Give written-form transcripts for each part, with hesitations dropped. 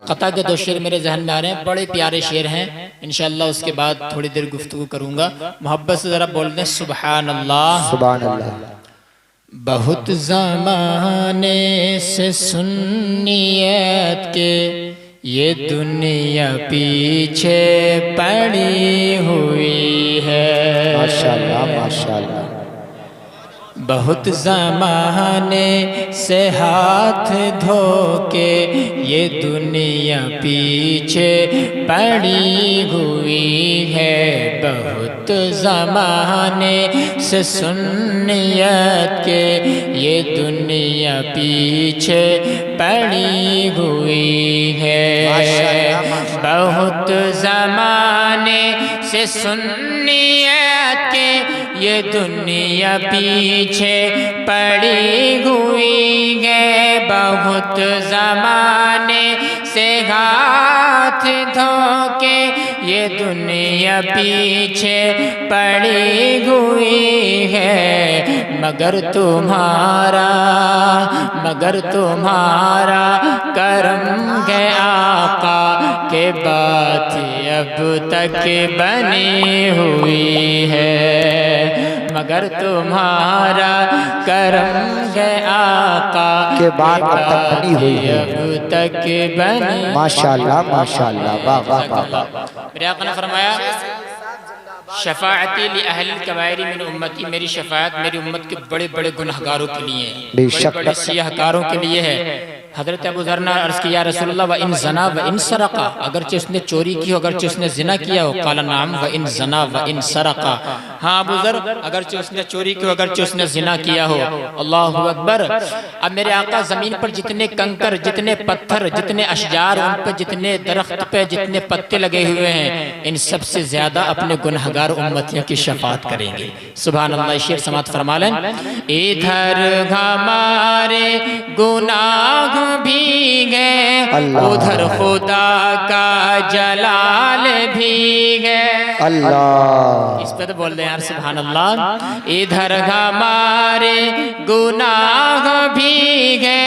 क़ता के 2 शेर मेरे जहन में आ रहे हैं, बड़े प्यारे शेर हैं। इंशाअल्लाह उसके बाद थोड़ी देर गुफ्तगू करूँगा। मोहब्बत से ज़रा बोल दें सुबहान अल्लाह। सुभान अल्लाह। बहुत ज़माने से सुन्नियत के ये दुनिया पीछे पड़ी हुई है। माशाअल्लाह माशाअल्लाह। बहुत ज़माने से हाथ धो के ये दुनिया पीछे पड़ी हुई है। बहुत ज़माने से सुन्नियत के ये दुनिया पीछे पड़ी हुई है। बहुत ज़माने से सुन्नियत के ये दुनिया पीछे पड़ी हुई है। बहुत ज़माने से हाथ धो के ये दुनिया पीछे पड़ी हुई है। मगर तुम्हारा करम है आका के बात अब तक बनी हुई है। मगर तुम्हारा करम है आका के बाद अब तक बनी हुई है। अब तक बनी। माशाअल्लाह माशाअल्लाह। वाह वाह वाह। मेरे आका ने फरमाया शफाअती li अहलिल कबाइर मिन उम्मती, मेरी शफाअत मेरी उम्मत के बड़े बड़े गुनहगारों के लिए है, बड़े बड़े सियाहकारों के लिए है। हज़रत अबू ज़र ने अर्ज़ किया रसूलुल्लाह व इन ज़ना व इन सरक़ा, अगरचे उसने चोरी की हो, अगरचे उसने ज़िना किया हो। क़ाला नाम व इन ज़ना व इन सरक़ा, हाँ अबू ज़र अगरचे उसने चोरी की हो, अगरचे उसने ज़िना किया हो। अल्लाहु अकबर। अब मेरे आका ज़मीन पर जितने कंकर, जितने पत्थर, जितने अशजार, उन पर जितने दरख्त पे जितने पत्ते लगे हुए हैं, इन सबसे ज़्यादा अपने गुनहगार उम्मतियों की शफाअत करेंगे। सुभान अल्लाह। शेर समात फरमा लें। इधर हमारे गुनाह भीगे, उधर खुदा का जलाल भीगे। अल्लाह। इस पे तो बोल रहे यार सुभान अल्लाह। इधर हमारे गुनाह भीगे,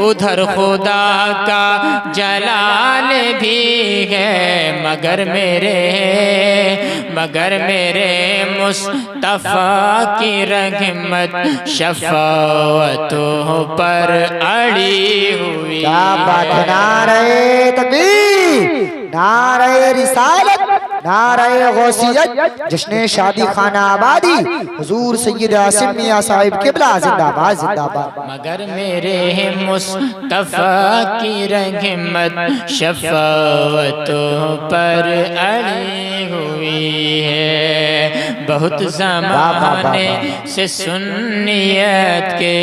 उधर खुदा का जलाल भीगे। मगर मेरे मुस्तफ़ा की रहमत शफ़ाअतों पर अड़ी हुई। क्या बात है। नारे तकबीर, नारे रिसालत, नारे गौसियत, जश्न शादी खाना आबादी, हुजूर सैयद आसिम मियां साहिब किबला जिंदाबाद जिंदाबाद। मगर मेरे मुस्तफ़ा की रहमत शफ़ाअतों पर अड़ी हुई है। बहुत ज़माने से सुन्नियत के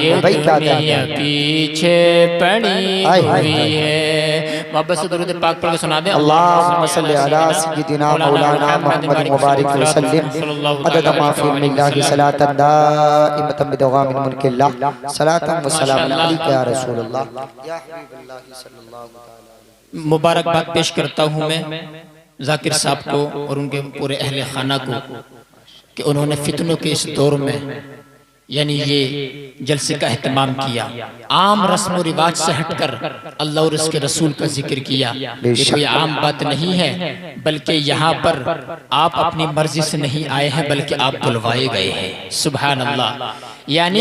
ये दुनिया पीछे पड़ी हुई है। मोहब्बत से दुरूद पाक पढ़ के सुना दें। अल्लाहुम्मा सल्लि अला सय्यिदिना मौलाना मुहम्मद मुबारक वसल्लम अदद मा फी मिल्लाहि सलातन दाइमतन बिदवामिन मुल्किल्लाह सलातन व सलामुन अलैका या रसूलल्लाह या हबीबल्लाह सल्लल्लाहु अलैहि। मुबारकबाद पेश करता हूँ मैं जाकिर साहब को और उनके पूरे अहले खाना को कि उन्होंने फितनों के इस दौर में यानी ये जलसे का एहतमाम किया। आम रस्म और रिवाज से हटकर अल्लाह और उसके रसूल का जिक्र किया। ये कोई आम बात नहीं है, बल्कि यहाँ पर आप अपनी मर्जी से नहीं आए हैं, बल्कि आप बुलवाए गए हैं। सुभान अल्लाह। यानी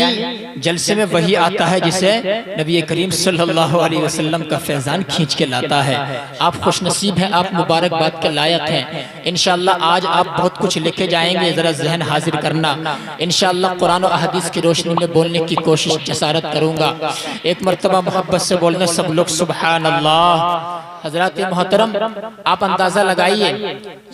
जलसे में वही आता है जिसे नबी करीम सल्लल्लाहु अलैहि वसल्लम का फैजान खींच के लाता है। आप खुशनसीब हैं, आप मुबारकबाद के लायक हैं। इंशाअल्लाह आज आप बहुत कुछ लेके जाएंगे, जरा जहन हाजिर करना। इंशाअल्लाह कुरान और हदीस की रोशनी में बोलने की कोशिश जसारत करूंगा। एक मर्तबा मोहब्बत से बोलने सब लोग सुभान अल्लाह। हजरत मोहतरम आप अंदाजा लगाइए,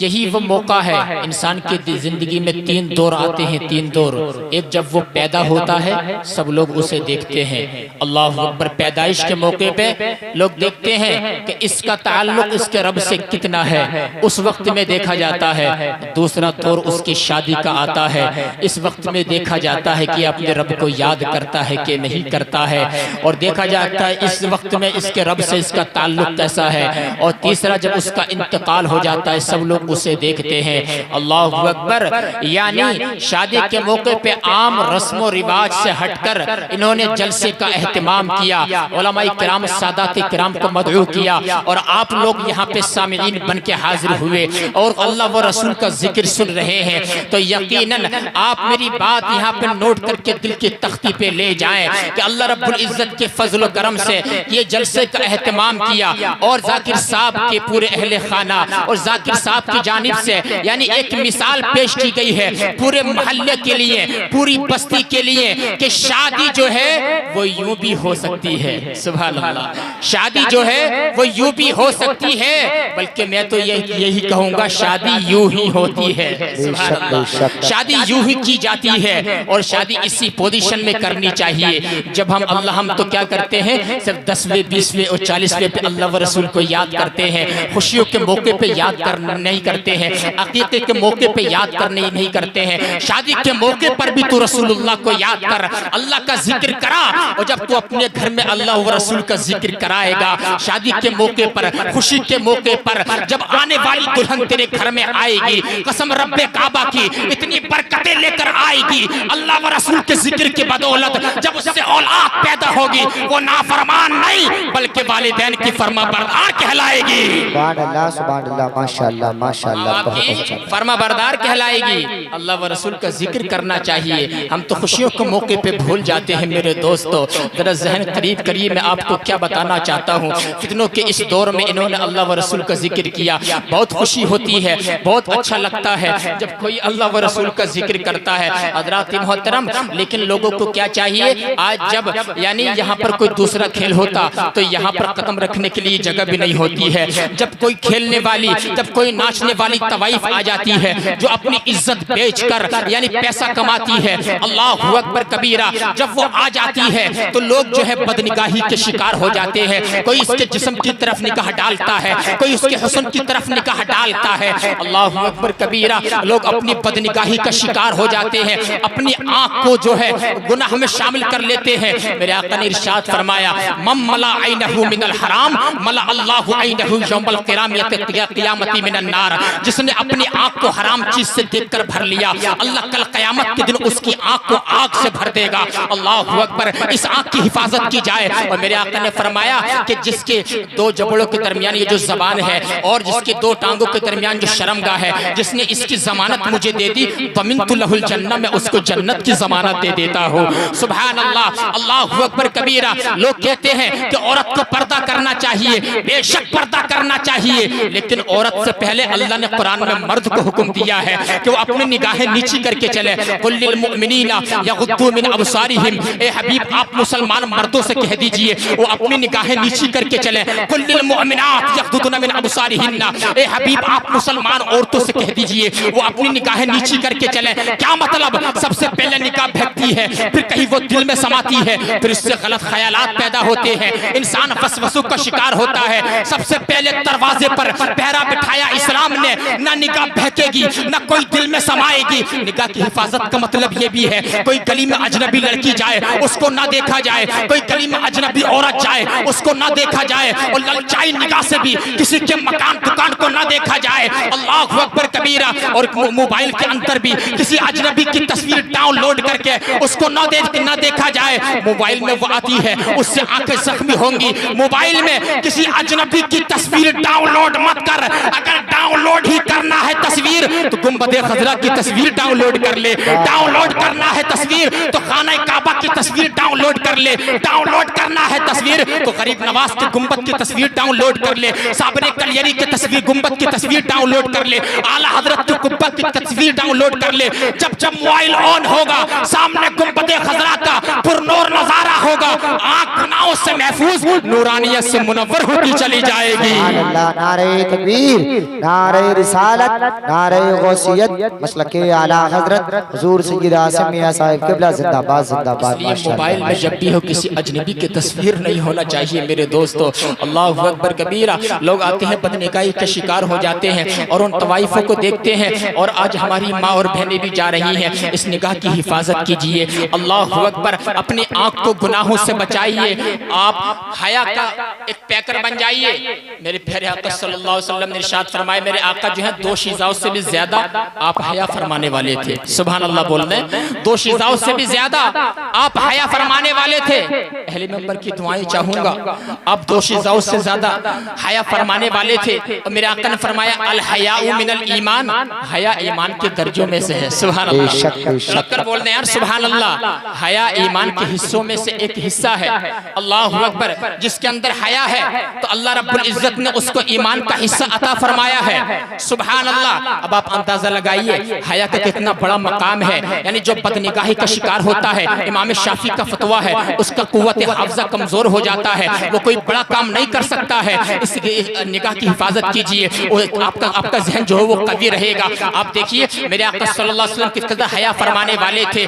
यही वो मौका है। इंसान की जिंदगी में 3 दौर आते हैं, 3 दौर। एक जब वो पैदा होता है, सब लोग उसे देखते हैं। अल्लाह अकबर। पैदाइश के मौके पे लोग देखते हैं कि इसका ताल्लुक इसके रब से कितना है, उस वक्त में देखा जाता है। दूसरा दौर उसकी शादी का आता है, इस वक्त में देखा जाता है कि अपने रब को याद करता है कि नहीं करता है। और देखा जाता है इस वक्त में इसके रब से इसका ताल्लुक कैसा है। है, और तीसरा जब उसका इंतकाल हो जाता है सब लोग उसे देखते हैं। अल्लाहु अकबर। यानी शादी के मौके पे आम रस्म रिवाज से हटकर इन्होंने जलसे का एहतमाम किया, उलमाए किराम सादात किराम को मदऊ किया, और आप लोग यहाँ पे सामिईन बन के हाजिर हुए और अल्लाह व रसूल का जिक्र सुन रहे हैं। तो यकीनन आप मेरी बात यहाँ पे नोट करके दिल की तख्ती पे ले जाएं कि अल्लाह रब्बुल इज्जत के फजल व करम से ये जलसे का एहतमाम किया, और जाकिर साहब के पूरे अहले खाना और जाकिर साहब की जानिब से यानी एक मिसाल पेश की गई है पूरे मोहल्ले के लिए, पूरी बस्ती के लिए कि शादी जो है वो यूं भी हो सकती है। सुभान अल्लाह। शादी जो है वो यूं भी हो सकती है, बल्कि मैं तो यही कहूंगा शादी यूं ही होती है। सुभान अल्लाह। शादी यूं ही की जाती है, और शादी इसी पोजीशन में करनी चाहिए जब हम तो क्या करते हैं, सिर्फ 10वें 20वें और 40वें पे अल्लाह व रसूल को याद करते हैं, खुशियों के मौके पे याद करना नहीं करते हैं, अकीक़े के मौके पे याद करने नहीं करते हैं। शादी के मौके पर भी तू रसूलुल्लाह को याद कर, अल्लाह का जिक्र करा, और जब तू अपने घर में अल्लाह व रसूल का जिक्र कराएगा, शादी के मौके पर, खुशी के मौके पर, जब आने वाली दुल्हन तेरे घर में आएगी, कसम रब्बे काबा की इतनी बरकतें लेकर आएगी अल्लाह व रसूल के जिक्र की बदौलत। जब उससे औलाद पैदा होगी वो नाफरमान नहीं बल्कि वालिदैन की फरमाबरदार कहलाएगी। सुभान अल्लाह, माशाअल्लाह माशाअल्लाह, फरमाबरदार कहलाएगी। अल्लाह व रसूल का जिक्र करना चाहिए। हम तो खुशियों के मौके पे भूल जाते हैं मेरे दोस्तों। जरा जहन करीब करिए, मैं आपको क्या बताना चाहता हूँ। फितनों के इस दौर में इन्होंने अल्लाह व रसूल का जिक्र किया, बहुत खुशी होती है, बहुत अच्छा लगता है जब कोई अल्लाह व रसूल का जिक्र करता है। हज़रात मोहतरम, लेकिन लोगों को क्या चाहिए, आज जब यानी यहाँ पर कोई दूसरा खेल होता तो यहाँ पर कदम रखने के लिए जगह भी नहीं होती है। जब कोई खेलने वाली, जब कोई नाचने वाली तवाइफ आ जाती है जो अपनी इज्जत बेचकर यानी पैसा कमाती है, अल्लाहु अकबर कबीरा, जब वो आ जाती है तो लोग जो है बदनिगाही के शिकार हो जाते हैं। कोई इसके जिस्म की तरफ निगाह डालता है, कोई उसके हुस्न की तरफ निगाह डालता है। अल्लाहु अकबर कबीरा, लोग अपनी बदनिगाही का शिकार हो जाते हैं, अपनी आंख को जो है गुनाह में शामिल कर लेते हैं। मेरे आका ने इरशाद फरमाया, मम मला ऐनहु मिनल हराम मला अल्लाहु ऐनहु यौमल क़ियामती मिनन नार। जिसने अपनी आंख को हराम चीज से देखकर भर लिया, अल्लाह कल क़यामत के दिन उसकी आंख को आग से भर देगा। अल्लाहु अकबर। इस आंख की हिफाजत की जाए। और मेरे आका ने फरमाया कि जिसके दो जबड़ों के दरमियान ये जो जबान है और जिसके दो टांगों के दरमियान जो शर्मगाह है, जिसने इसकी जमानत मुझे दे दी, दमिनतु लहुल जन्नह, मैं उसको जन्नत की जमानत दे देता हूँ। सुभान अल्लाह, अल्लाहु अकबर कबीरा। लोग कहते हैं कि औरत को पर्दा करना चाहिए, बेशक पर्दा करना चाहिए, लेकिन औरत से पहले अल्लाह ने कुरान में मर्द को हुक्म दिया है कि वो अपनी निगाहें नीची करके चले। कुल्लिल मुमिनीना यगुद्दू मिन अबसारिहिम। ए हबीब, आप मुसलमान मर्दों से कह दीजिए वो अपनी निगाहें नीची करके चले। कुल्लिल मुमिनात यगुद्दूना मिन अबसारिहिन्ना। ए हबीब, आप मुसलमान औरतों से कह दीजिए वो अपनी निगाहें नीची करके चले। क्या मतलब? सबसे पहले निगाह भटकती है, फिर कहीं वो दिल में समाती है, फिर इससे गलत ख्यालात पैदा होते हैं, इंसान वसवसों का शिकार होता है। सबसे पहले दरवाजे पर पहरा बिठाया इस्लाम ने, ना निगाह बहकेगी ना कोई दिल में समाएगी। निगाह की हिफाजत का मतलब ये भी है कोई गली में अजनबी लड़की जाए उसको ना देखा जाए, कोई गली में अजनबी औरत जाए उसको ना देखा जाए, और ललचाई निगाह से भी किसी के मकान दुकान को ना देखा जाए। अल्लाहु अकबर कबीरा। और मोबाइल के अंदर भी किसी अजनबी की तस्वीर डाउनलोड करके उसको ना देखा जाए। मोबाइल में वो आती है, उससे आंखें जख्मी होंगी। मोबाइल में किसी अजनबी की तस्वीर डाउनलोड मत कर। अगर डाउनलोड ही करना है तस्वीर तो गुंबदे खजरा की तस्वीर डाउनलोड कर ले। डाउनलोड करना है तस्वीर तो खाना काबा की तस्वीर डाउनलोड कर ले। डाउनलोड करना है तस्वीर तो गरीब नवाज के गुंबद की तस्वीर डाउनलोड कर ले। साबरे कलियरी की तस्वीर, गुंबद की तस्वीर डाउनलोड कर ले। आला हजरत के गुंबद की तस्वीर डाउनलोड कर ले। जब जब मोबाइल ऑन होगा सामने गुंबदे खजरा का पुरनूर नजारा होगा, आंख गुनाहों से महफूज, नूरानियत से मुनव्वर होती चली जाएगी। नारे तकबीर, नारे रिसालत, नारे गौसियत, मसलके आला हजरत हुजूर सय्यद आसिम मियां साहिब क़िबला जिंदाबाद जिंदाबाद। मोबाइल में जब भी हो किसी अजनबी की तस्वीर नहीं होना चाहिए मेरे दोस्तों। अल्लाहु अकबर कबीरा। लोग आते हैं बदनिगाही का शिकार हो जाते हैं और उन तवाइफों को देखते हैं, और आज हमारी माँ और बहनें भी जा रही हैं। इस निगाह की हिफाजत कीजिए। अल्लाहु अकबर। अपनी आंख को गुनाहों से बचाइए। आप हया का एक पैकर बन जाइए। आइए। मेरे प्यारे आका सल्लल्लाहु अलैहि वसल्लम ने इरशाद फरमाया, मेरे आका जो है 2 शीज़ाओं से भी ज्यादा आप हया फरमाने वाले थे। सुभान अल्लाह बोल रहे हैं, 2 शीज़ाओं से भी ज्यादा आप हया फरमाने वाले थे। अहले मिंबर की दुआएं चाहूंगा, आप 2 शीज़ाओं से ज्यादा हया फरमाने वाले थे। और मेरे आका ने फरमाया, अल हयाउ मिनल ईमान, हया ईमान के दर्जों में से है। सुभान अल्लाह, लक्कर बोल रहे हैं यार सुभान अल्लाह, हया ईमान के हिस्सों में से एक हिस्सा है। अल्लाहु अकबर, जिसके अंदर हया है तो अल्लाह रब्बुल इज्जत ने उसको ईमान का हिस्सा अता फरमाया है। सुभान अल्लाह। अब आप अंदाजा लगाइए हया का कितना बड़ा मकाम है। यानी जो बदनिगाही का शिकार होता है, इमाम शाफी का फतवा है, उसका कुव्वत हाफ़िज़ा कमजोर हो जाता है, वो कोई बड़ा काम नहीं कर सकता है। इस निगाह की हिफाजत कीजिए, आपका ज़हन जो है वो कवी रहेगा। आप देखिए मेरे आका सल्लल्लाहु अलैहि वसल्लम किस कदर हया फरमाने वाले थे।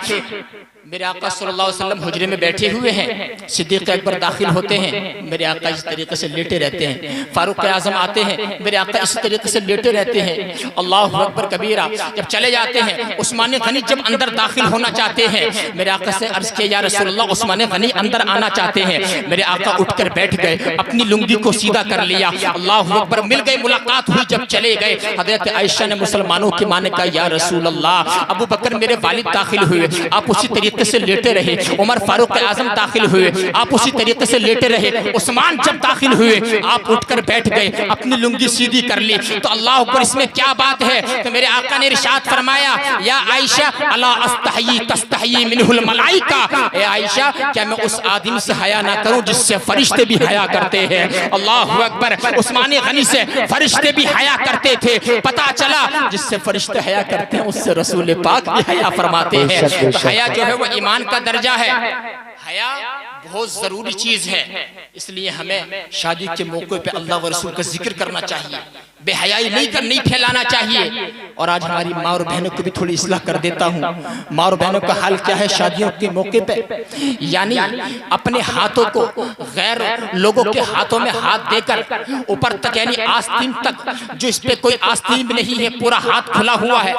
मेरे आका सल्लल्लाहु अलैहि वसल्लम हुजरे में बैठे हुए हैं, सिद्दीक़ अकबर दाखिल होते हैं, मेरे आका इस तरीके से लेटे रहते हैं। फारूक आज़म आते हैं, मेरे आका इस तरीके से लेटे रहते हैं। अल्लाहु अकबर कबीरा। जब चले जाते हैं, उस्मान गनी जब अंदर दाखिल होना चाहते हैं, मेरे आका से अर्ज किया, या रसूलल्लाह उस्मान गनी अंदर आना चाहते हैं। मेरे आका उठकर बैठ गए, अपनी लुंगी को सीधा कर लिया। अल्लाहु अकबर, मिल गए, मुलाकात हुई। जब चले गए, हज़रत आयशा ने मुसलमानों की मां ने कहा, या रसूलल्लाह, अबू बकर मेरे वालिद दाखिल हुए, आप उसी तरीके से लेटे रहे। उमर फारूक आजम दाखिल हुए, आप उसी तरीके से लेटे रहे। उस्मान जब दाखिल हुए, आप उठकर बैठ गए, अपनी लुंगी सीधी कर ली। तो अल्लाह पर इसमें क्या बात है? तो मेरे आका ने इरशाद फरमाया, या आयशा अला अस्तही तस्तही मिनहुल मलाइका, ए आयशा, क्या मैं उस आदमी से हया ना करूं जिससे फरिश्ते भी हया करते हैं? अल्लाह अकबर। उस्मान गनी से फरिश्ते भी हया करते थे। पता चला जिससे फरिश्ते हया करते हैं उससे रसूल पाक भी हया फरमाते हैं। तो हया जो है वो ईमान का दर्जा है। हया बहुत जरूरी चीज है, इसलिए हमें शादी के मौके पे अल्लाह व रसूल का जिक्र करना चाहिए, बेहयाई नहीं फैलाना चाहिए। और आज हमारी माँ और बहनों को भी थोड़ी इस्लाह कर देता हूँ। माँ और बहनों का हाल क्या है शादियों के मौके पे? यानी अपने हाथों को गैर लोगों के हाथों में हाथ देकर ऊपर तक, यानी आस्तीन तक, जो इस पे कोई आस्तीन भी नहीं है, पूरा हाथ खुला हुआ है,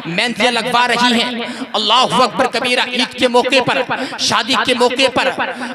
मेहंदियां लगवा रही हैं। अल्लाहु अकबर कबीरा। ईद के मौके पर, शादी के मौके पर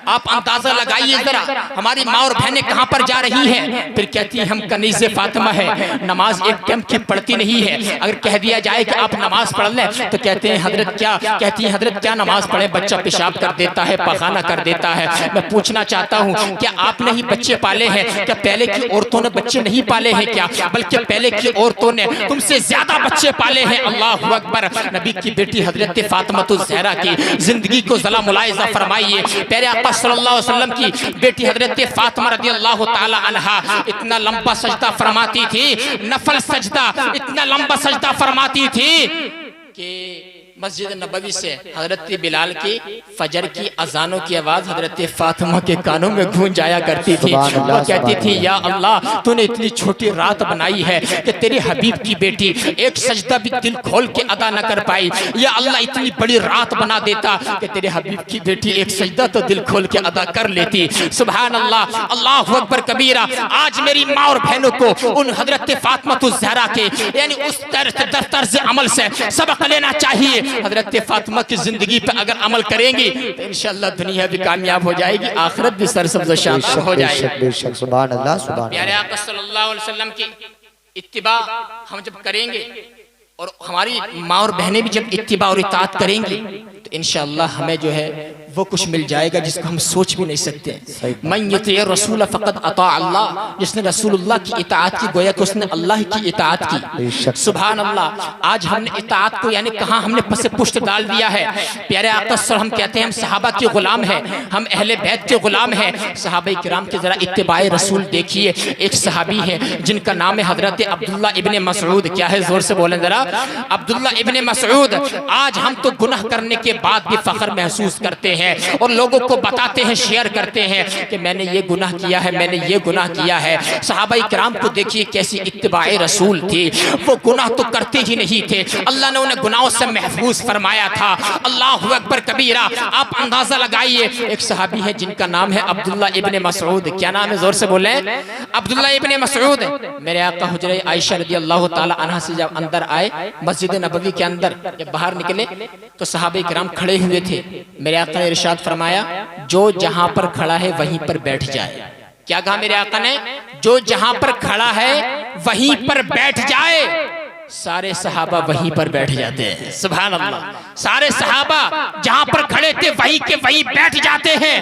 आप अंदाजा लगाइए जरा, हमारी माँ और बहनें कहाँ पर जा रही हैं? फिर कहती है हम कनीज़े फातिमा है, नमाज एक टाइम की पढ़ती नहीं है। अगर कह दिया जाए कि आप नमाज पढ़ लें तो कहते हैं हजरत क्या, कहती है हजरत क्या नमाज पढ़े, बच्चा पेशाब कर देता है, पखाना कर देता है। मैं पूछना चाहता हूँ, क्या आपने ही बच्चे पाले हैं? क्या पहले की औरतों ने बच्चे नहीं पाले हैं क्या? बल्कि पहले की औरतों ने तुमसे ज्यादा बच्चे पाले हैं। अल्लाहु अकबर। नबी की बेटी हजरत फातिमा ज़हरा की जिंदगी को जला मुलाहिजा फरमाइए। प्यारे आका सल्लल्लाहु अलैहि वसल्लम की बेटी हजरत फातिमा रज़ियल्लाहु ताला अन्हा इतना लंबा सजदा फरमाती थी, नफल सजदा, इतना लंबा सजदा फरमाती थी कि मस्जिद नबवी से हजरत बिलाल की फजर की अजानों की आवाज हजरत फातिमा के कानों में गूंज जाया करती थी। वो कहती थी, या अल्लाह, तूने इतनी छोटी रात बनाई है कि तेरे हबीब की बेटी एक सजदा भी दिल खोल के अदा न कर पाई। या अल्लाह, इतनी बड़ी रात बना देता कि तेरे हबीब की बेटी एक सजदा तो दिल खोल के अदा कर लेती। सुभान अल्लाह, अल्लाहु अकबर कबीरा। आज मेरी माँ और बहनों को उन हजरत फातिमा ज़हरा के यानी उस तर्ज अमल से सबक लेना चाहिए। हजरत फातिमा की जिंदगी पे अगर अमल करेंगी तो इंशाअल्लाह दुनिया भी कामयाब हो जाएगी, आखिरत भी सरसब्ज़ व शानदार हो जाएगी। सुभान अल्लाह, सुभान। प्यारे आका सल्लल्लाहु अलैहि वसल्लम की इत्तिबा हम जब करेंगे और हमारी माँ और बहनें भी जब इत्तिबा और इताअत करेंगी तो इंशाअल्लाह हमें जो है वो कुछ मिल जाएगा जिसको हम सोच भी नहीं सकते। मन युती रसूल फ़क़द अता अल्लाह, जिसने रसूलुल्लाह की इताअत की गोया कि उसने अल्लाह की इताअत की। सुभान अल्लाह। आज हमने इताअत को यानी कहाँ हमने पसे पुष्ट डाल दिया है। प्यारे आका हम कहते हैं हम सहाबा के गुलाम हैं, हम अहले बैत के गुलाम हैं। सहाबा किराम के जरा इत्तिबाए रसूल देखिए। एक सहाबी है जिनका नाम है हजरत अब्दुल्ला इब्ने मसऊद। क्या है? जोर से बोलें जरा। अब्दुल्ला इब्ने मसऊद। आज हम तो गुनाह करने के बाद भी फख्र महसूस करते हैं और लोगों को बताते हैं, शेयर करते हैं कि मैंने ये गुनाह किया है, मैंने ये गुनाह किया है। सहाबा किराम को देखिए कैसी इत्तिबाए रसूल थी, वो गुनाह तो करते ही नहीं थे, अल्लाह ने उन्हें गुनाहों से महफूज फरमाया था। अल्लाहु अकबर कबीरा। आप अंदाजा लगाइए। एक सहाबी है जिनका नाम है अब्दुल्ला इब्ने मसऊद। क्या नाम है? जोर से बोले। अब्दुल्ला इब्ने मसऊद। मेरे आका हुजरे आयशा रज़ियल्लाहु ताला अन्हा से जब अंदर आए मस्जिद नबवी के अंदर, जब बाहर निकले तो सहाबा किराम खड़े हुए थे। मेरे आका ने इरशाद फरमाया, जो जहां पर खड़ा है वहीं पर बैठ जाए। क्या कहा मेरे आका ने? जो जहां पर खड़ा है वहीं पर बैठ जाए, सारे सहाबा वहीं पर बैठ जाते हैं। सुभान अल्लाह, सारे सहाबा जहां पर खड़े थे वहीं के वहीं बैठ जाते हैं।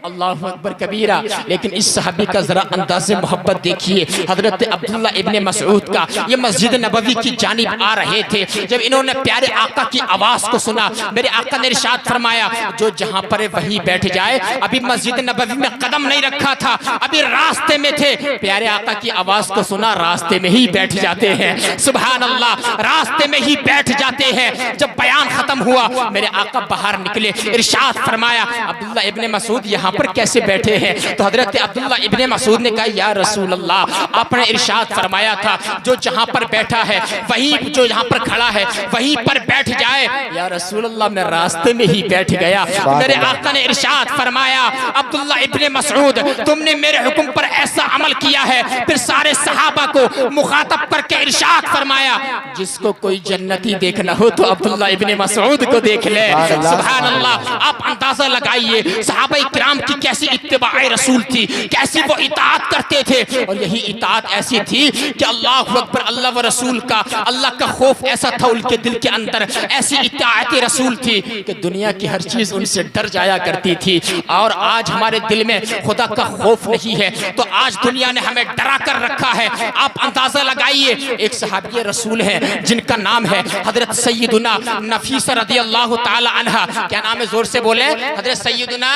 अल्लाहु अकबर कबीरा। लेकिन इस सहाबी का जरा अंदाज़े मोहब्बत देखिए। हजरत अब्दुल्ला इब्ने मसऊद का ये मस्जिद नबवी की जानिब आ रहे थे। जब इन्होंने प्यारे आका की आवाज को सुना, मेरे आका ने इरशाद फरमाया, जो जहां पर वहीं बैठ जाए। अभी मस्जिद नबवी में कदम नहीं रखा था, अभी रास्ते में थे, प्यारे आका की आवाज को सुना, रास्ते में ही बैठ जाते हैं। सुभान अल्लाह, रास्ते में ही बैठ जाते हैं। जब बयान खत्म हुआ, मेरे आका बाहर निकले, इरशाद फरमाया, अब्दुल्ला इब्ने मसूद यहाँ पर कैसे बैठे हैं? तो हजरत अब्दुल्ला इब्ने मसूद ने कहा, या रसूल अल्लाह, आपने इरशाद फरमाया था जो जहाँ पर बैठा है वहीं, जो यहाँ पर खड़ा है वहीं पर बैठ जाए। या रसूल अल्लाह, मैं रास्ते में ही बैठ गया। मेरे आका ने इरशाद फरमाया, अब्दुल्ला इब्ने मसूद, तुमने मेरे हुक्म पर ऐसा अमल किया है। फिर सारे सहाबा को मुखातब करके इरशाद फरमाया, जिसको कोई जन्नती देखना हो तो अब्दुल्ला इब्ने मसूद को देख ले। सुभान अल्लाह। आप अंदाजा लगाइए सहाबाए किराम की कैसी इत्तिबाए रसूल थी, कैसी वो इताअत करते थे। और यही इताअत ऐसी थी कि अल्लाहु अकबर, अल्लाह व रसूल का, अल्लाह का खौफ ऐसा था उनके दिल के अंदर, ऐसी इताअत रसूल थी कि दुनिया की हर चीज उनसे डर जाया करती थी। और आज हमारे दिल में खुदा का खौफ नहीं है, तो आज दुनिया ने हमें डरा कर रखा है। आप अंदाजा लगाइए, एक सहाबी रसूल है जिनका नाम है हजरत सैयदुना नफीसा रदियल्लाहु ताला अन्हा। क्या नाम है? जोर से बोले। हजरत सैयदुना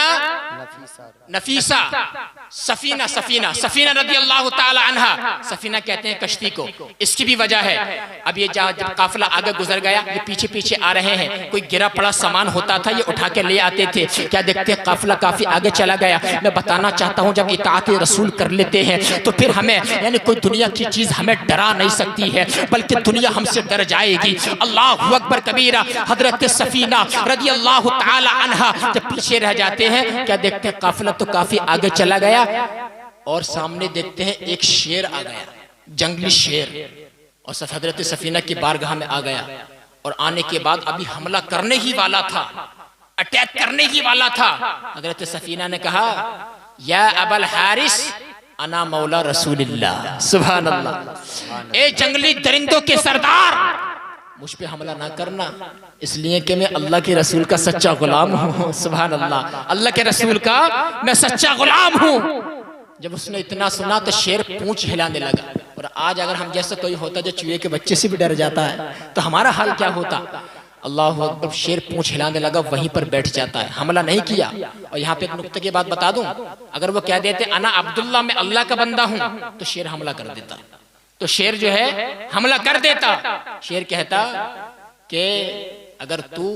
नफीसा सफीना, सफीना रदियल्लाहु ताला अन्हा। सफीना कहते हैं कश्ती को। इसकी भी वजह है, अब ये जब काफिला आगे गुजर गया, ये पीछे पीछे आ रहे हैं, कोई गिरा पड़ा सामान होता था, ये उठा के ले आते थे। क्या देखते हैं काफिला काफी आगे चला गया। मैं बताना चाहता हूँ, जब इताअत रसूल कर लेते हैं तो फिर हमें, यानी कोई दुनिया की चीज हमें डरा नहीं सकती है, बल्कि दुनिया हमसे डर जाएगी। अल्लाहु अकबर कबीरा। हजरत सफीना रदियल्लाहु ताला अन्हा जब पीछे रह जाते हैं, क्या देखते हैं काफिला तो काफी आगे चला गया, और सामने देखते हैं एक शेर आ गया, जंगली शेर, और हजरत सफीना की बारगाह में आ गया। और आने के बाद अभी हमला करने ही वाला था, अटैक करने ही वाला था। हजरत सफीना ने कहा, या अबल हारिस अना मौला रसूलिल्लाह। सुभान अल्लाह। ए जंगली दरिंदों के सरदार, मुझ पे हमला ना करना, इसलिए कि मैं अल्लाह के रसूल का सच्चा गुलाम हूँ। सुभान अल्लाह। अल्लाह के रसूल का मैं सच्चा गुलाम हूँ। जब उसने इतना सुना तो शेर पूंछ हिलाने लगा। और आज अगर हम जैसा कोई होता जो चूहे के बच्चे से भी डर जाता है, तो हमारा हाल क्या होता? अल्लाह अकबर। शेर पूंछ हिलाने लगा, वहीं पर बैठ जाता है, हमला नहीं किया। और यहाँ पे एक नुक्ते की बात बता दूं, अगर वो कह देते अना अब्दुल्ला, मैं अल्लाह का बंदा हूँ, तो शेर हमला कर देता। तो शेर जो है हमला कर देता। शेर कहता कि अगर तू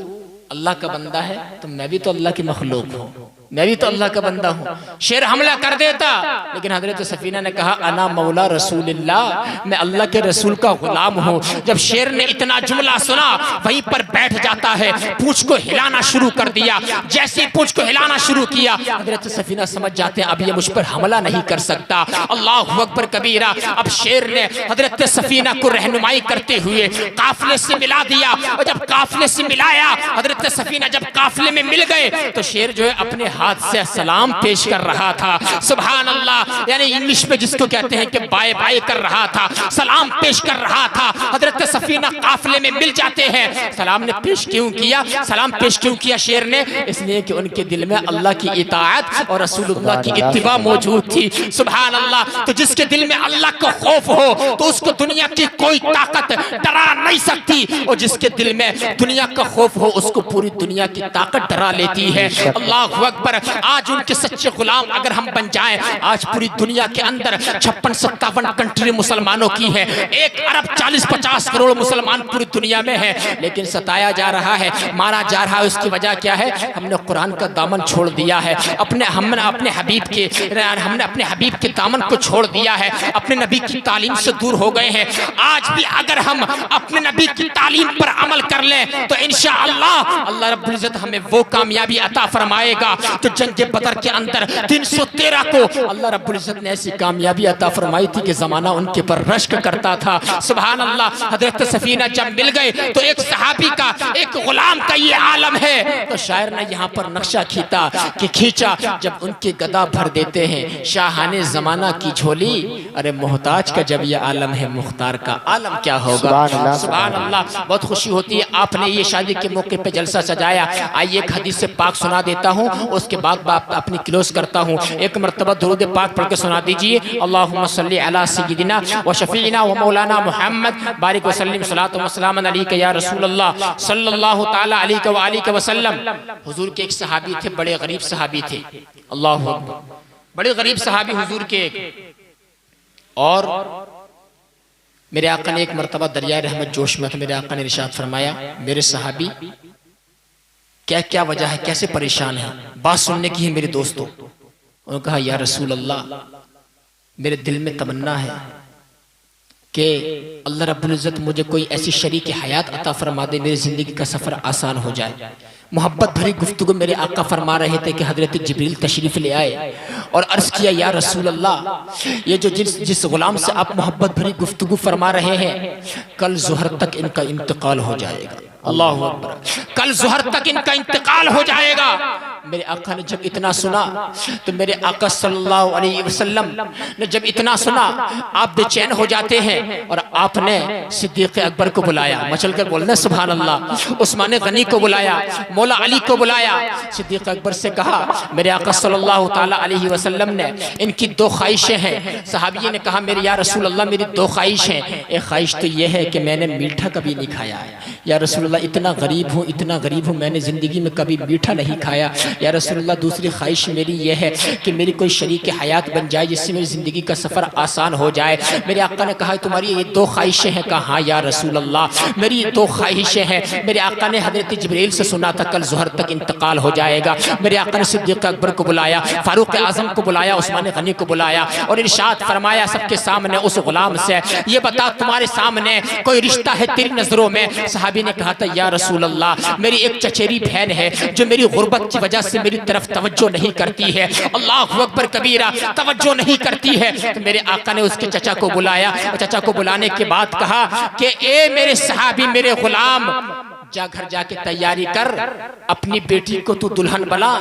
अल्लाह का बंदा है तो मैं भी तो अल्लाह की मखलूक हूँ, मैं भी तो अल्लाह का बंदा हूँ। शेर हमला कर देता, लेकिन हजरत सफीना ने कहा, अना मौला रसूलिल्लाह, मैं अल्लाह के रसूल का गुलाम हूँ। जब शेर ने इतना जुमला सुना, वहीं पर बैठ जाता है, पूंछ को हिलाना शुरू कर दिया। जैसे पूंछ को हिलाना शुरू किया, हजरत सफीना समझ जाते हैं अब ये मुझ पर हमला नहीं कर सकता। अल्लाहु अकबर कबीरा। अब शेर ने हजरत सफीना को रहनुमाई करते हुए काफिले से मिला दिया। और जब काफिले से मिलाया, हजरत सफीना जब काफिले में मिल गए, तो शेर जो है अपने हाथ से सलाम पेश कर रहा था। सुभान अल्लाह। यानी इंग्लिश में जिसको कहते हैं कि बाय बाय कर रहा था, सलाम पेश कर रहा था। हजरत सफीना काफिले में मिल जाते हैं। सलाम ने पेश क्यों किया? सलाम पेश क्यों किया शेर ने? इसलिए कि उनके दिल में अल्लाह की इताअत और रसूलुल्लाह की इत्तिबा मौजूद थी। सुभान अल्लाह। तो जिसके दिल में अल्लाह का खौफ हो, तो उसको दुनिया की कोई ताकत डरा नहीं सकती। और जिसके दिल में दुनिया का खौफ हो, उसको पूरी दुनिया की ताकत डरा लेती है। अल्लाहु अकबर। आज उनके सच्चे गुलाम अगर हम बन जाएं, आज पूरी दुनिया के अंदर 56-57 कंट्री मुसलमानों की है, 1 अरब 40-50 करोड़ मुसलमान पूरी दुनिया में है, लेकिन सताया जा रहा है, मारा जा रहा है। उसकी वजह क्या है? हमने कुरान का दामन छोड़ दिया है, हमने अपने हबीब के दामन को छोड़ दिया है, अपने नबी की तालीम से दूर हो गए हैं। आज भी अगर हम अपने नबी की तालीम पर अमल कर लें, तो इंशाअल्लाह अल्लाह रब्बुल इज्जत हमें वो कामयाबी अता फरमाएगा तो जंग बदर के अंदर 313 को अल्लाह रब्बुल इज्जत ने ऐसी कामयाबी अता फरमाई थी कि जमाना उनके पर रश्क करता था। सुभान अल्लाह। हजरत सफीना जब मिल गए तो एक सहाबी का, एक गुलाम का ये आलम है। तो शायर ने यहाँ पर नक्शा खींचा, जब उनके गदा भर देते हैं शाहाने जमाना की झोली, अरे मोहताज का जब ये आलम है मुख्तार का आलम क्या होगा। सुभान अल्लाह। बहुत खुशी होती है आपने ये शादी के मौके पे जलसा सजाया। आइए एक हदीस से पाक सुना देता हूँ, उसके बाद अपनी क्लोज करता हूँ। एक मरतबा दुरूद पाक पढ़ के सुना दीजिए। अल्लाहुम्मा सल्ली अला सय्यिदिना व शफीना व मौलाना मुहम्मद बारिक व सल्लिम सलातो व सलामन अलैका या रसूलल्लाह सल्लल्लाहु तआला अलैहि व आलिहि वसल्लम। हुजूर के एक सहाबी थे, बड़े गरीब सहाबी थे। अल्लाहु अकबर। बड़े गरीब सहाबी हुजूर के। और मेरे आका ने एक मरतबा दरिया रहमत जोश में था, मेरे आका ने इरशाद फरमाया, मेरे सहाबी क्या क्या वजह है, कैसे परेशान है, बात सुनने की है मेरे दोस्तों। उन्होंने कहा या रसूल अल्लाह, मेरे दिल में तमन्ना है कि अल्लाह रब्बुल इज्जत मुझे कोई ऐसी शरीक हयात अता फरमा दे, मेरी जिंदगी का सफर आसान हो जाए। मोहब्बत भरी गुफ्तगू मेरे आका फरमा रहे थे कि हजरत जिब्रील तशरीफ ले आए और अर्ज किया या रसूल अल्लाह, ये जो जिस गुलाम से आप मोहब्बत भरी गुफ्तगू फरमा रहे हैं, कल ज़ुहर तक इनका इंतकाल हो जाएगा। अल्लाहु अकबर। कल ज़ुहर तक इनका इंतकाल हो जाएगा। मेरे आका ने जब इतना सुना तो मेरे आका सल्लल्लाहु अलैहि वसल्लम ने जब इतना सुना आप बेचैन हो जाते हैं और आपने सिद्दीक़ अकबर को बुलाया, मचल कर बोलना सुभान अल्लाह। उस्मान गनी को बुलाया, मौला अली को बुलाया। सिद्दीक़ अकबर से कहा मेरे आका सल्लल्लाहु ताला अलैहि वसल्लम ने इनकी दो ख्वाहिशें हैं। सहाबी ने कहा मेरे या रसूल अल्लाह मेरी दो ख्वाहिश हैं। एक ख्वाहिश तो ये है कि मैंने मीठा कभी नहीं खाया है या रसूल अल्लाह, इतना गरीब हूँ मैंने जिंदगी में कभी मीठा नहीं खाया या रसूल अल्लाह। दूसरी ख्वाहिश मेरी ये है कि मेरी कोई शरीक हयात बन जाए जिससे मेरी जिंदगी का सफर आसान हो जाए। मेरे आका ने कहा तुम्हारी ये दो ख्वाहिशें हैं? कहा हाँ या रसूल अल्लाह मेरी ये दो ख्वाहिशें हैं। मेरे आका ने हजरत जिब्रील से सुना था कल ज़ुहर तक इंतकाल हो जाएगा। मेरे आका ने सिद्दीक़ अकबर को बुलाया, फारूक आजम को बुलाया, उस्मान गनी को बुलाया और इरशाद फरमाया सबके सामने उस गुलाम से, ये बता तुम्हारे सामने कोई रिश्ता है तेरी नजरों में? सहाबी ने कहा था या रसूल अल्लाह मेरी एक चचेरी बहन है जो मेरी गुर्बत की वजह से मेरी तरफ तवज्जो नहीं करती है। अल्लाहु अकबर कबीरा, तवज्जो नहीं करती है। तो मेरे आका ने उसके चचा को बुलाया और चचा को बुलाने के बाद कहा कि ए मेरे सहाबी, मेरे गुलाम, जा घर जाके तैयारी कर, अपनी बेटी को तू दुल्हन बना।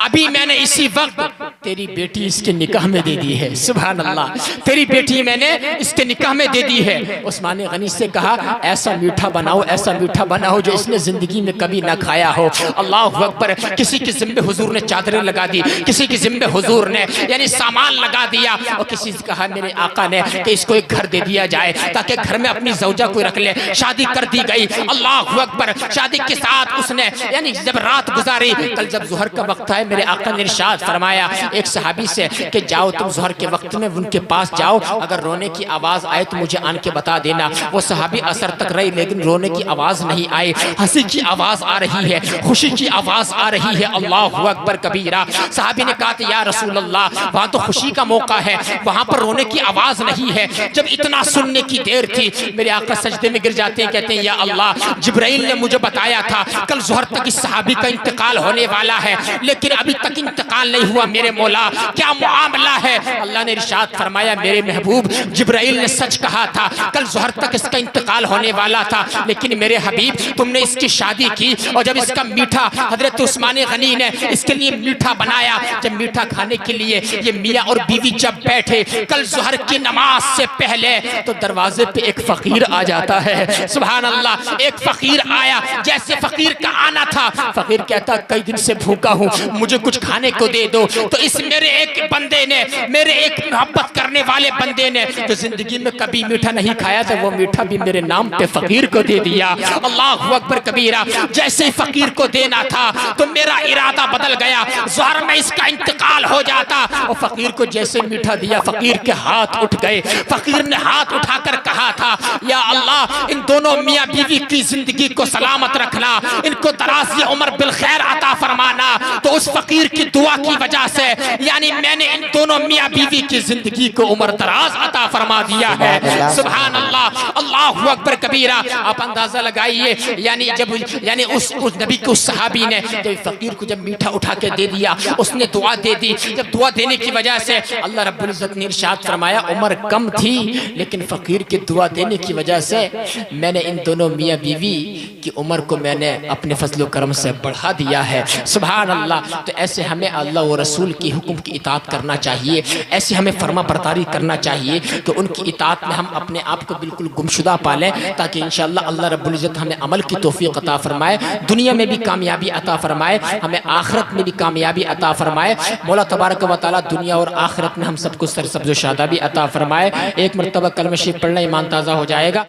अभी मैंने इसी वक्त तेरी बेटी इसके निकाह में दे दी है। सुभान अल्लाह, तेरी बेटी मैंने इसके निकाह में दे दी है। उस्मान गनी से कहा ऐसा मीठा बनाओ, ऐसा मीठा बनाओ जो इसने जिंदगी में कभी ना खाया हो। अल्लाहु अकबर। किसी के जिम्मे हुजूर ने चादरें लगा दी, किसी के जिम्मे हुजूर ने यानी सामान लगा दिया और किसी से कहा मेरे आका ने कि इसको एक घर दे दिया जाए ताकि घर में अपनी ज़ौजा को रख ले। शादी कर दी गई। अल्लाहु अकबर। शादी के साथ उसने यानी जब रात गुजारी, कल जब ज़ुहर का वक्त है मेरे आका ने इरशाद फरमाया एक सहाबी से कि जाओ तुम ज़ुहर के वक्त में उनके पास जाओ, अगर रोने की आवाज़ आए तो मुझे आन के बता देना। वो सहाबी असर तक रही लेकिन रोने की आवाज़ नहीं आई, हंसी की आवाज़ आ रही है, खुशी की आवाज़ आ रही है। अल्लाहु अकबर कबीरा। सहाबी ने कहा या रसूल अल्लाह वहाँ तो खुशी का मौका है, वहाँ पर रोने की आवाज़ नहीं है। जब इतना सुनने की देर थी मेरे आका सजदे में गिर जाते हैं, कहते हैं या अल्लाह जिब्राइल ने मुझे बताया था कल ज़ुहर तक इस सहाबी का इंतकाल होने वाला है लेकिन अभी तक इंतकाल नहीं हुआ। मेरे मौला क्या मामला है? अल्लाह ने इरशाद फरमाया मेरे महबूब जिब्राइल ने सच कहा था, कल ज़ुहर तक इसका इंतकाल होने वाला था लेकिन मेरे हबीब तुमने इसकी शादी की और जब इसका मीठा हजरत उस्मान गनी ने इसके लिए मीठा बनाया, जब मीठा खाने के लिए ये मियाँ और बीवी जब बैठे कल ज़ुहर की नमाज से पहले तो दरवाजे पे एक फकीर आ जाता है। सुभान अल्लाह। एक फकीर आया, जैसे फकीर का आना था फकीर कहता कई दिन से भूखा हूँ, मुझे कुछ खाने को दे दो। तो इस मेरे एक बंदे ने, मेरे एक मोहब्बत करने वाले बंदे ने जो जिंदगी में कभी मीठा नहीं खाया था वो मीठा भी मेरे नाम पे फकीर को दे दिया। अल्लाहु अकबर कबीरा। जैसे ही फकीर को देना था तो मेरा इरादा बदल गया, ज़ुहर में इसका इंतकाल हो जाता। और फकीर को जैसे मीठा दिया फकीर के हाथ उठ गए। फकीर ने हाथ उठाकर कहा था या अल्लाह इन दो दोनों मियाँ बीवी की जिंदगी को सलामत रखना, इनको दराज़ी उम्र बिल खैर अता फरमाना। तो उस फकीर की दुआ की वजह से यानी मैंने इन दोनों मियाँ बीवी की जिंदगी को उम्र दराज अता फरमा दिया है। सुभान अल्लाह, अल्लाहु अकबर कबीरा। आप अंदाजा लगाइए, यानी जब यानी उस नबी के उस सहाबी ने जब फकीर को जब मीठा उठा के दे दिया, उसने दुआ दे दी। जब दुआ देने की वजह से अल्लाह रब्बुल इज्जत ने इरशाद फरमाया, उम्र कम थी लेकिन फकीर की दुआ देने की वजह से मैंने इन दोनों मियाँ बीवी की उम्र को मैंने अपने फजल करम से बढ़ा दिया है। सुभान अल्लाह। तो ऐसे हमें अल्लाह व रसूल की हुक्म की इताअत करना चाहिए, ऐसे हमें फरमा बरदारी करना चाहिए कि उनकी इताअत में हम अपने आप को बिल्कुल गुमशुदा पालें, ताकि इंशाअल्लाह अल्लाह रब्बुल इज्जत हमें अमल की तौफीक अता फरमाए, दुनिया में भी कामयाबी अता फरमाए, हमें आखिरत में भी कामयाबी अता फरमाए। मौला तबारक व तआला दुनिया और आखिरत में हम सबको सरसब्ज़ व शादाबी अता फरमाए। एक मरतबा कलमा शरीफ पढ़ना ईमान ताज़ा हो जाएगा।